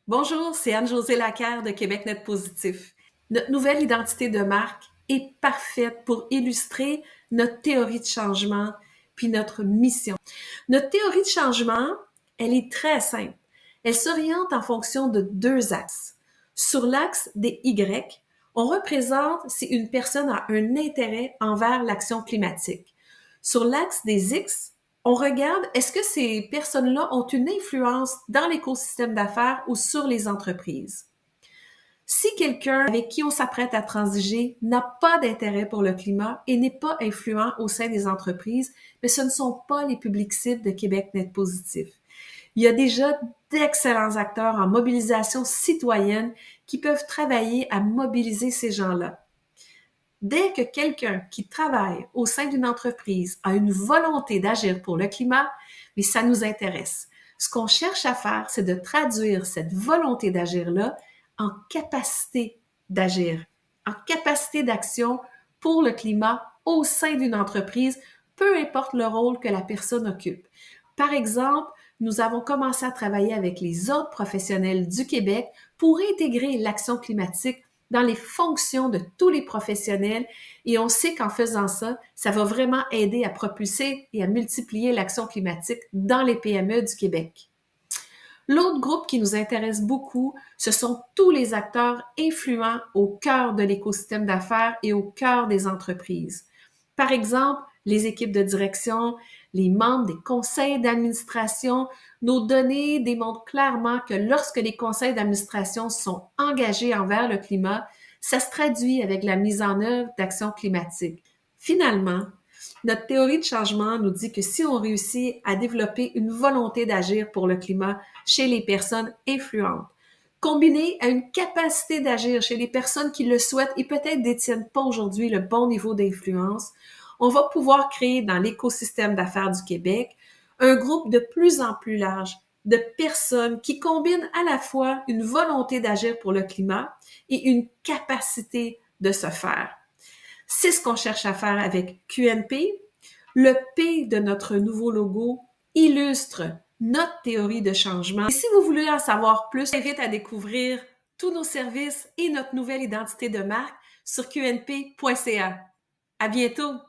Bonjour, c'est Anne-Josée Lacaire de Québec Net Positif. Notre nouvelle identité de marque est parfaite pour illustrer notre théorie de changement puis notre mission. Notre théorie de changement, elle est très simple. Elle s'oriente en fonction de deux axes. Sur l'axe des Y, on représente si une personne a un intérêt envers l'action climatique. Sur l'axe des X, on regarde est-ce que ces personnes-là ont une influence dans l'écosystème d'affaires ou sur les entreprises. Si quelqu'un avec qui on s'apprête à transiger n'a pas d'intérêt pour le climat et n'est pas influent au sein des entreprises, mais ce ne sont pas les publics cibles de Québec Net Positif. Il y a déjà d'excellents acteurs en mobilisation citoyenne qui peuvent travailler à mobiliser ces gens-là. Dès que quelqu'un qui travaille au sein d'une entreprise a une volonté d'agir pour le climat, mais ça nous intéresse. Ce qu'on cherche à faire, c'est de traduire cette volonté d'agir-là en capacité d'agir, en capacité d'action pour le climat au sein d'une entreprise, peu importe le rôle que la personne occupe. Par exemple, nous avons commencé à travailler avec les autres professionnels du Québec pour intégrer l'action climatique dans les fonctions de tous les professionnels et on sait qu'en faisant ça, ça va vraiment aider à propulser et à multiplier l'action climatique dans les PME du Québec. L'autre groupe qui nous intéresse beaucoup, ce sont tous les acteurs influents au cœur de l'écosystème d'affaires et au cœur des entreprises. Par exemple, les équipes de direction, les membres des conseils d'administration. Nos données démontrent clairement que lorsque les conseils d'administration sont engagés envers le climat, ça se traduit avec la mise en œuvre d'actions climatiques. Finalement, notre théorie de changement nous dit que si on réussit à développer une volonté d'agir pour le climat chez les personnes influentes, combinée à une capacité d'agir chez les personnes qui le souhaitent et peut-être détiennent pas aujourd'hui le bon niveau d'influence, on va pouvoir créer dans l'écosystème d'affaires du Québec un groupe de plus en plus large de personnes qui combinent à la fois une volonté d'agir pour le climat et une capacité de se faire. C'est ce qu'on cherche à faire avec QNP. Le P de notre nouveau logo illustre notre théorie de changement. Et si vous voulez en savoir plus, je vous invite à découvrir tous nos services et notre nouvelle identité de marque sur qnp.ca. À bientôt!